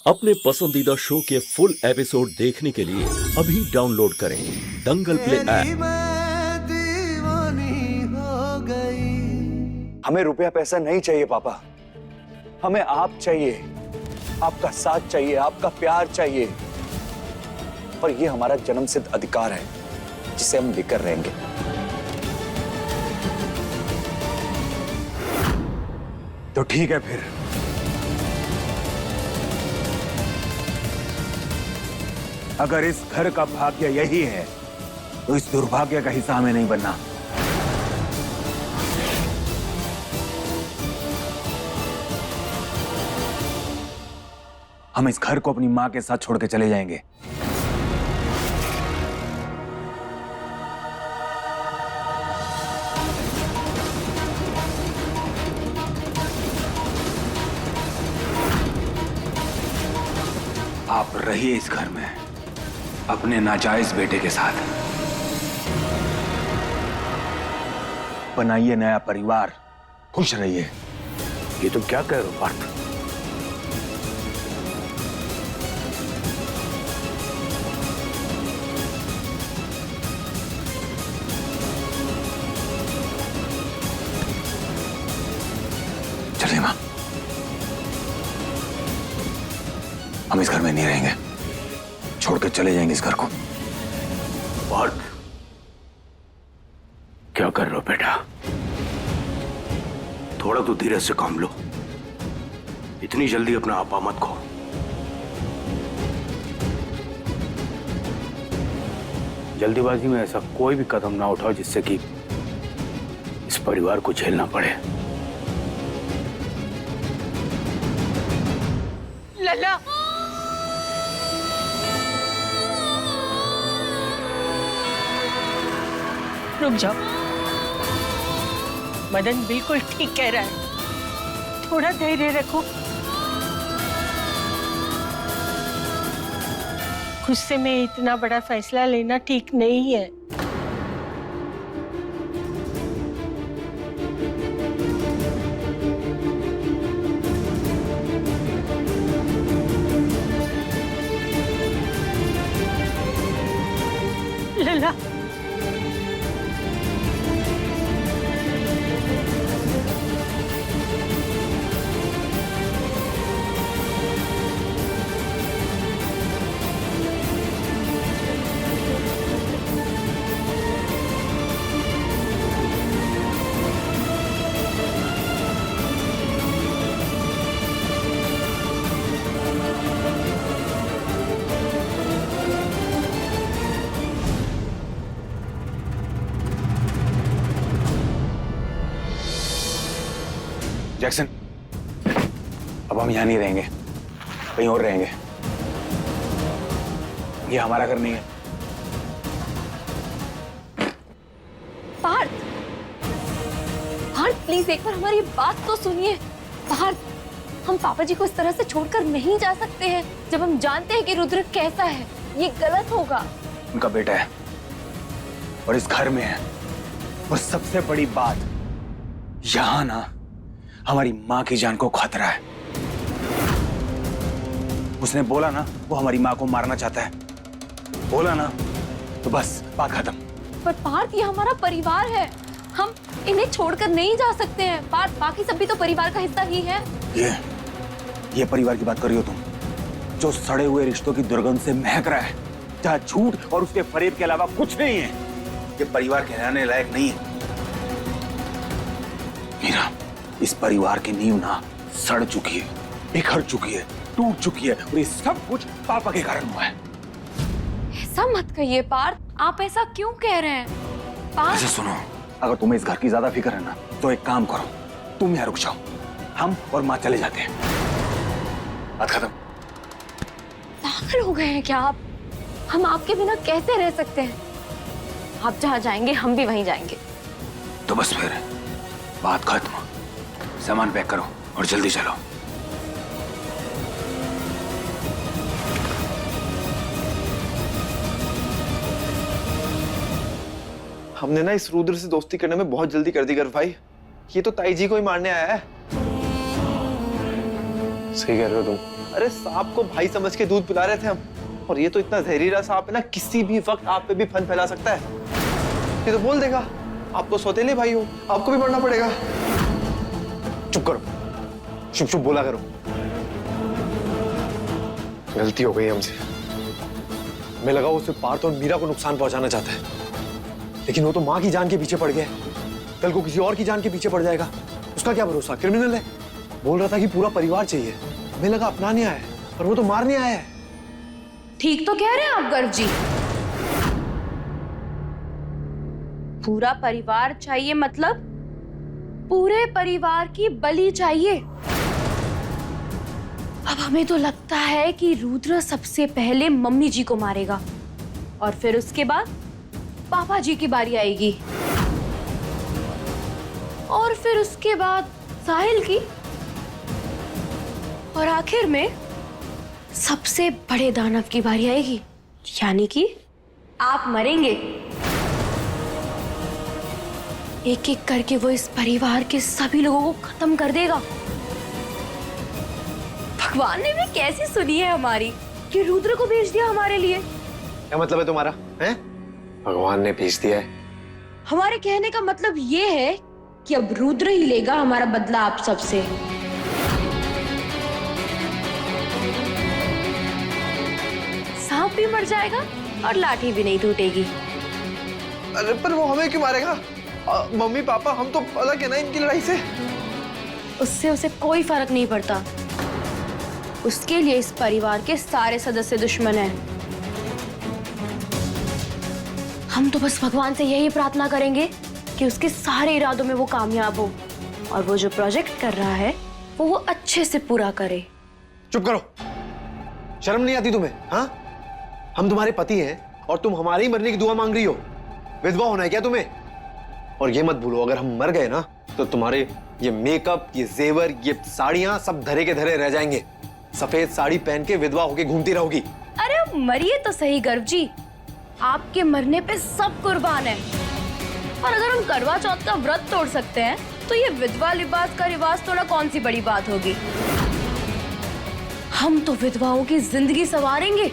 अपने पसंदीदा शो के फुल एपिसोड देखने के लिए अभी डाउनलोड करें दंगल प्ले ऐप। हमें रुपया पैसा नहीं चाहिए पापा, हमें आप चाहिए, आपका साथ चाहिए, आपका प्यार चाहिए। और ये हमारा जन्मसिद्ध अधिकार है जिसे हम लेकर रहेंगे। तो ठीक है फिर, अगर इस घर का भाग्य यही है तो इस दुर्भाग्य का हिस्सा हमें नहीं बनना। हम इस घर को अपनी मां के साथ छोड़ के चले जाएंगे। आप रहिए इस घर में अपने नाजायज बेटे के साथ, बनाइए नया परिवार, खुश रहिए। ये तुम क्या कह रहे हो पार्थ? चलिए मां, हम इस घर में नहीं रहेंगे, छोड़ के चले जाएंगे इस घर को। पार्थ, क्या कर रहे हो बेटा? थोड़ा तो धीरज से काम लो, इतनी जल्दी अपना आपा मत खो। जल्दीबाजी में ऐसा कोई भी कदम ना उठाओ जिससे कि इस परिवार को झेलना पड़े। लला, रुक जाओ। मदन बिल्कुल ठीक कह रहा है, थोड़ा धैर्य रखो। गुस्से में इतना बड़ा फैसला लेना ठीक नहीं है। लला, जैक्सन, अब हम यहां नहीं रहेंगे, कहीं और रहेंगे। ये हमारा घर नहीं है। पार्थ, पार्थ प्लीज एक बार हमारी बात तो सुनिए। पार्थ, हम पापा जी को इस तरह से छोड़कर नहीं जा सकते हैं जब हम जानते हैं कि रुद्र कैसा है। ये गलत होगा। उनका बेटा है और इस घर में है। और सबसे बड़ी बात, यहां ना हमारी मां की जान को खतरा है। उसने बोला ना वो हमारी मां को मारना चाहता है, बोला ना, तो बस बात खत्म। पर पार्थ, ये हमारा परिवार है, हम इन्हें छोड़कर नहीं जा सकते हैं। पार्थ, बाकी सब भी तो परिवार का हिस्सा ही है। ये परिवार की बात कर रही हो तुम, जो सड़े हुए रिश्तों की दुर्गंध से महक रहा है, जहां झूठ और उसके फरेब के अलावा कुछ नहीं है। ये परिवार कहलाने लायक नहीं है। मीरा, इस परिवार की नींव ना सड़ चुकी है, बिखर चुकी है, टूट चुकी है, और ये सब कुछ पापा के कारण हुआ है। ऐसा मत कहिए पार्थ, आप ऐसा क्यों कह रहे हैं? पार्थ, ऐसे सुनो, अगर तुम्हें इस घर की ज्यादा फिक्र है ना, तो एक काम करो, तुम यहाँ रुक जाओ, हम और माँ चले जाते हैं। बात खत्म। पागल हो गए हैं क्या आप? हम आपके बिना कैसे रह सकते हैं? आप जहाँ जाएंगे हम भी वहीं जाएंगे। तो बस फिर बात खत्म। सामान पैक करो और जल्दी चलो। हमने ना इस रुद्र से दोस्ती करने में बहुत जल्दी कर दी गर्व भाई। ये तो ताई जी को ही मारने आया है। सही कह रहे हो तुम। अरे सांप को भाई समझ के दूध पिला रहे थे हम, और ये तो इतना जहरीला सांप है ना, किसी भी वक्त आप पे भी फन फैला सकता है। ये तो बोल देगा आप तो सौतेले भाई हो, आपको भी मरना पड़ेगा। चुप करो, चुप चुप बोला करो। गलती हो गई हमसे। हमें लगा वो सिर्फ पार्थ और मीरा को नुकसान पहुंचाना चाहता है, लेकिन वो तो माँ की जान के पीछे पड़ गया। कल को किसी और की जान के पीछे पड़ जाएगा, उसका क्या भरोसा? क्रिमिनल है। बोल रहा था कि पूरा परिवार चाहिए, हमें लगा अपनाने आया है, पर वो तो मारने आया है। ठीक तो कह रहे हैं आप गर्व जी। पूरा परिवार चाहिए मतलब पूरे परिवार की बलि चाहिए। अब हमें तो लगता है कि रुद्र सबसे पहले मम्मी जी को मारेगा और फिर उसके बाद पापा जी की बारी आएगी और फिर उसके बाद साहिल की और आखिर में सबसे बड़े दानव की बारी आएगी, यानी कि आप मरेंगे। एक एक करके वो इस परिवार के सभी लोगों को खत्म कर देगा। भगवान ने भी कैसी सुनी है हमारी कि रुद्र को भेज दिया हमारे लिए। क्या मतलब है तुम्हारा? हैं? भगवान ने भेज दिया है। हमारे कहने का मतलब ये है कि अब रुद्र ही लेगा हमारा बदला आप सबसे। सांप भी मर जाएगा और लाठी भी नहीं टूटेगी। अरे पर वो हमें क्यों मारेगा? मम्मी पापा हम तो अलग है ना इनकी लड़ाई से। उससे उसे कोई फर्क नहीं पड़ता। उसके लिए इस परिवार के सारे सदस्य दुश्मन हैं। हम तो बस भगवान से यही प्रार्थना करेंगे कि उसके सारे इरादों में वो कामयाब हो और वो जो प्रोजेक्ट कर रहा है वो अच्छे से पूरा करे। चुप करो, शर्म नहीं आती तुम्हें? हाँ, हम तुम्हारे पति हैं और तुम हमारे ही मरने की दुआ मांग रही हो। विधवा होना है क्या तुम्हें? और ये मत भूलो, अगर हम मर गए ना तो तुम्हारे ये मेकअप, ये जेवर, ये साड़ियां सब धरे के धरे रह जाएंगे। सफेद साड़ी पहन के विधवा होके घूमती रहोगी। अरे मरिए तो सही गर्व जी, आपके मरने पे सब कुर्बान है। और अगर हम करवा चौथ का व्रत तोड़ सकते हैं तो ये विधवा लिबास का रिवाज तोड़ना कौन सी बड़ी बात होगी। हम तो विधवाओं की जिंदगी संवारेंगे,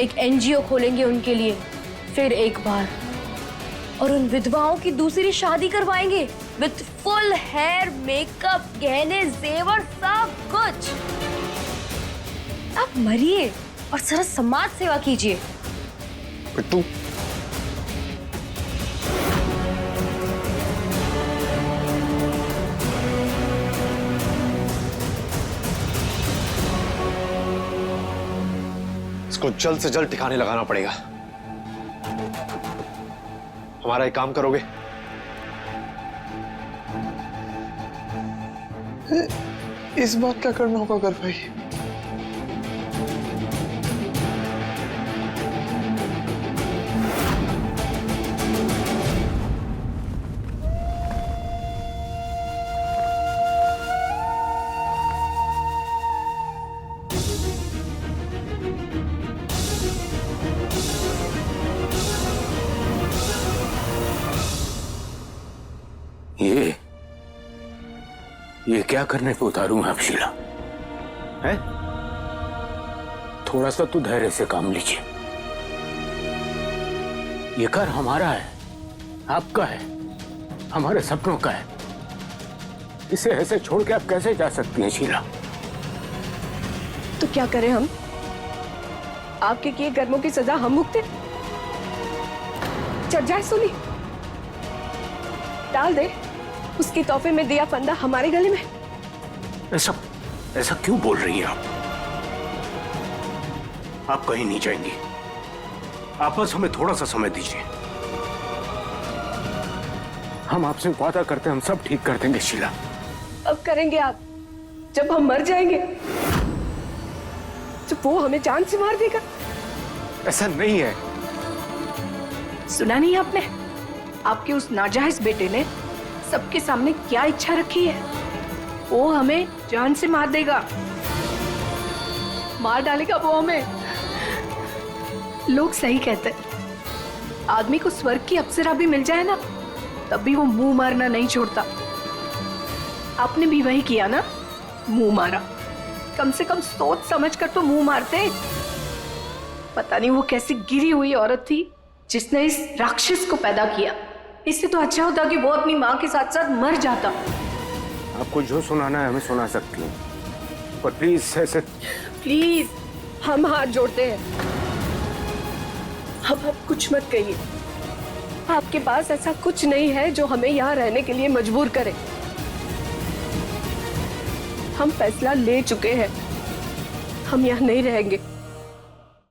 एक एनजीओ खोलेंगे उनके लिए, फिर एक बार, और उन विधवाओं की दूसरी शादी करवाएंगे विद फुल हेयर, मेकअप, गहने, जेवर, सब कुछ। आप मरिए और जरा समाज सेवा कीजिए। पिट्टू, इसको जल्द से जल्द ठिकाने लगाना पड़ेगा। हमारा एक काम करोगे? इस बात क्या करना होगा गर्व भाई? ये क्या करने पे उतारूं आप शीला? है? थोड़ा सा तो धैर्य से काम लीजिए। ये घर हमारा है, आपका है, हमारे सपनों का है। इसे ऐसे छोड़ के आप कैसे जा सकती हैं शीला? तो क्या करें हम? आपके किए कर्मों की सजा हम भुगते? चढ़ जाए सुनी, डाल दे उसके तोहफे में दिया फंदा हमारे गले में। ऐसा क्यों बोल रही हैं आप कहीं नहीं जाएंगी। आप बस हमें थोड़ा सा समय दीजिए। हम आपसे वादा करते हैं, हम सब ठीक कर देंगे शीला। अब करेंगे आप जब हम मर जाएंगे, तो वो हमें जान से मार देगा। ऐसा नहीं है। सुना नहीं आपने? आपके उस नाजायज बेटे ने सबके सामने क्या इच्छा रखी है? वो हमें जान से मार देगा, मार डालेगा वो हमें। लोग सही कहते हैं, आदमी को स्वर्ग की अप्सरा भी मिल जाए ना, तब भी वो मुंह मारना नहीं छोड़ता। आपने भी वही किया ना, मुंह मारा। कम से कम सोच समझ कर तो मुंह मारते। पता नहीं वो कैसी गिरी हुई औरत थी जिसने इस राक्षस को पैदा किया। इससे तो अच्छा होता कि वो अपनी माँ के साथ साथ मर जाता। आपको जो सुनाना है हमें सुना सकती हैं, पर प्लीज ऐसे प्लीज, हम हाथ जोड़ते हैं, अब आप कुछ मत कहिए। आपके पास ऐसा कुछ नहीं है जो हमें यहाँ रहने के लिए मजबूर करे। हम फैसला ले चुके हैं, हम यहाँ नहीं रहेंगे।